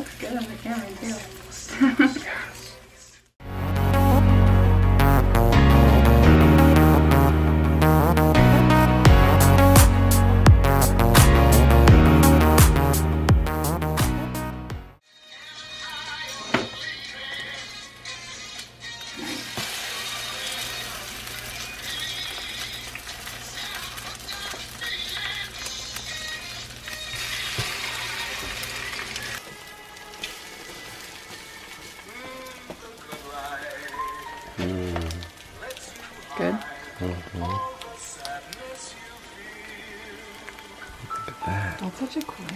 looks good on the camera too. Yes. Good. Mm-hmm. Look at that. That's such a cool.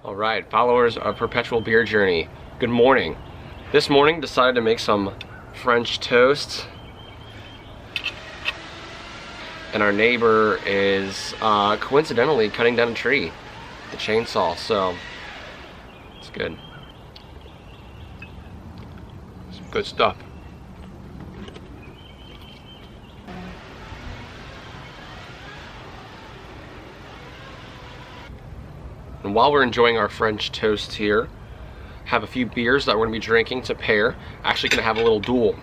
All right, followers of Perpetual Beer Journey, good morning. This morning decided to make some French toast. And our neighbor is coincidentally cutting down a tree with the chainsaw, so it's good. Some good stuff. And while we're enjoying our French toast here, have a few beers that we're gonna be drinking to pair. Actually gonna have a little duel.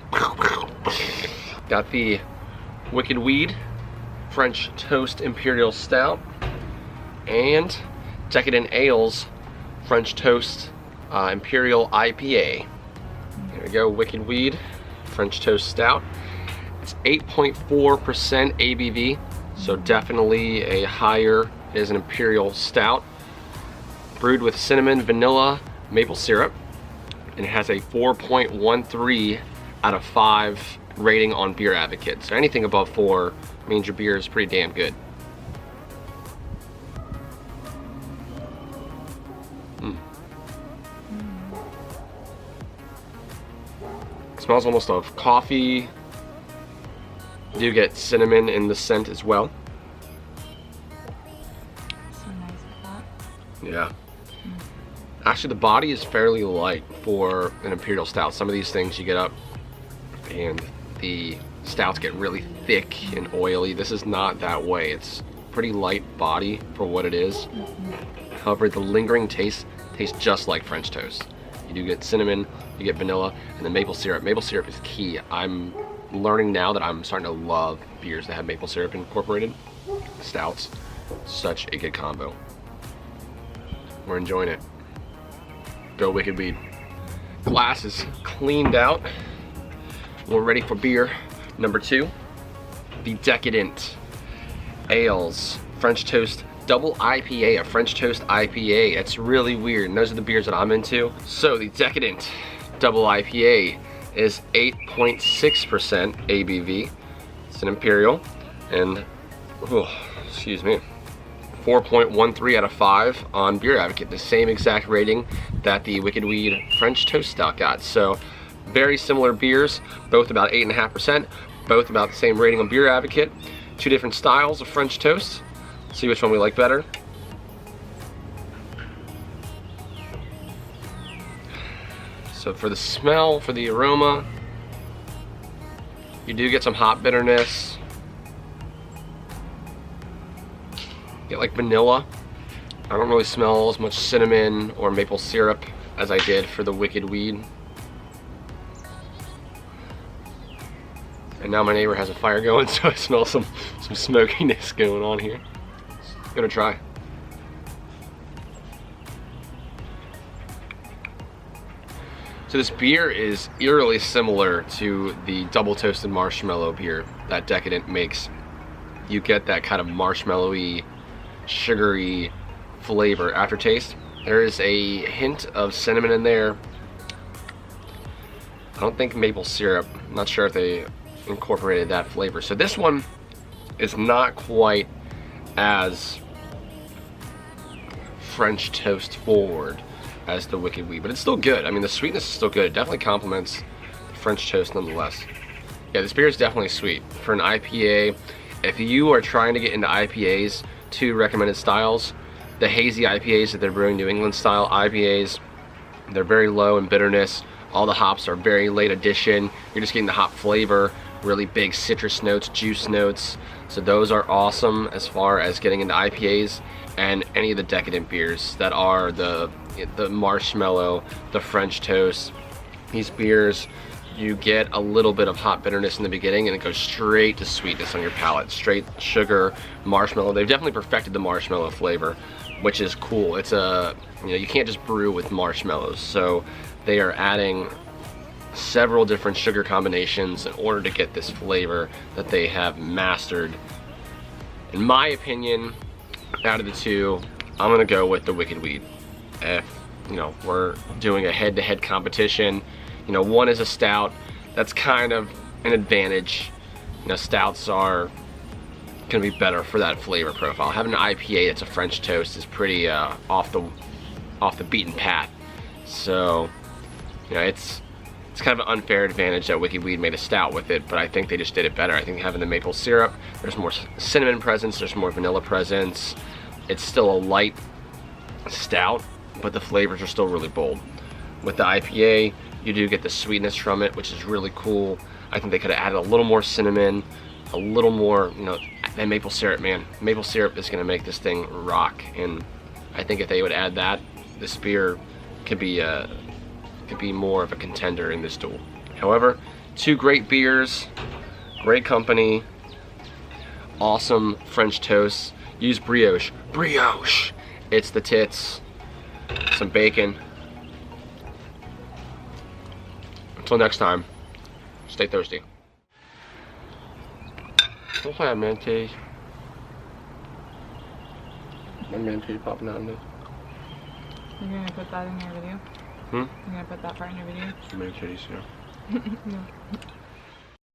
Got the Wicked Weed French Toast Imperial Stout and Decadent Ales French Toast Imperial IPA. There we go, Wicked Weed French Toast Stout. It's 8.4% ABV, so definitely a higher. It is an Imperial Stout, brewed with cinnamon, vanilla, maple syrup, and it has a 4.13 out of 5 rating on Beer Advocate. So anything above 4 means your beer is pretty damn good. It smells almost of coffee. You do get cinnamon in the scent as well. So nice with that. Yeah. Actually, the body is fairly light for an Imperial Stout. Some of these things you get up and the stouts get really thick and oily. This is not that way. It's pretty light body for what it is. However, the lingering taste tastes just like French toast. You do get cinnamon, you get vanilla, and then maple syrup. Maple syrup is key. I'm learning now that I'm starting to love beers that have maple syrup incorporated. Stouts, such a good combo. We're enjoying it. Go Wicked Weed. Glass is cleaned out. We're ready for beer number 2. The Decadent Ales French Toast Double IPA, a French Toast IPA. It's really weird, and those are the beers that I'm into. So the Decadent Double IPA is 8.6% ABV. It's an Imperial, and excuse me, 4.13 out of 5 on Beer Advocate, the same exact rating that the Wicked Weed French Toast Stout got. So very similar beers, both about 8.5%, both about the same rating on Beer Advocate. 2 different styles of French toast. See which one we like better. So for the smell, for the aroma, you do get some hop bitterness. Get like vanilla. I don't really smell as much cinnamon or maple syrup as I did for the Wicked Weed. And now my neighbor has a fire going, so I smell some smokiness going on here. Gonna try. So this beer is eerily similar to the double toasted marshmallow beer that Decadent makes. You get that kind of marshmallowy, sugary flavor aftertaste. There is a hint of cinnamon in there. I don't think maple syrup. I'm not sure if they incorporated that flavor. So this one is not quite as French toast forward as the Wicked Weed, but it's still good. I mean, the sweetness is still good. It definitely complements the French toast nonetheless. Yeah, this beer is definitely sweet. For an IPA, if you are trying to get into IPAs, 2 recommended styles. The hazy IPAs that they're brewing, New England style IPAs, They're very low in bitterness. All the hops are very late addition. You're just getting the hop flavor, really big citrus notes, juice notes. So those are awesome as far as getting into IPAs and any of the Decadent beers that are the marshmallow, the French toast. These beers, you get a little bit of hop bitterness in the beginning and it goes straight to sweetness on your palate. Straight sugar, marshmallow. They've definitely perfected the marshmallow flavor, which is cool. It's you can't just brew with marshmallows. So they are adding several different sugar combinations in order to get this flavor that they have mastered. In my opinion, out of the two, I'm gonna go with the Wicked Weed. If we're doing a head-to-head competition, one is a stout. That's kind of an advantage. Stouts are gonna be better for that flavor profile. Having an IPA that's a French toast is pretty off the beaten path. So it's kind of an unfair advantage that Wicked Weed made a stout with it, but I think they just did it better. I think having the maple syrup, there's more cinnamon presence, there's more vanilla presence. It's still a light stout, but the flavors are still really bold. With the IPA, you do get the sweetness from it, which is really cool. I think they could have added a little more cinnamon, a little more, that maple syrup, man. Maple syrup is gonna make this thing rock, and I think if they would add that, this beer could be more of a contender in this duel. However, two great beers, great company, awesome French toast. Use brioche. Brioche! It's the tits. Some bacon. Until next time, stay thirsty. What's that, man, cheese? My man cheese popping out in this. You're gonna put that in your video? Hmm? You're gonna put that part in your video? Man cheese, yeah. No.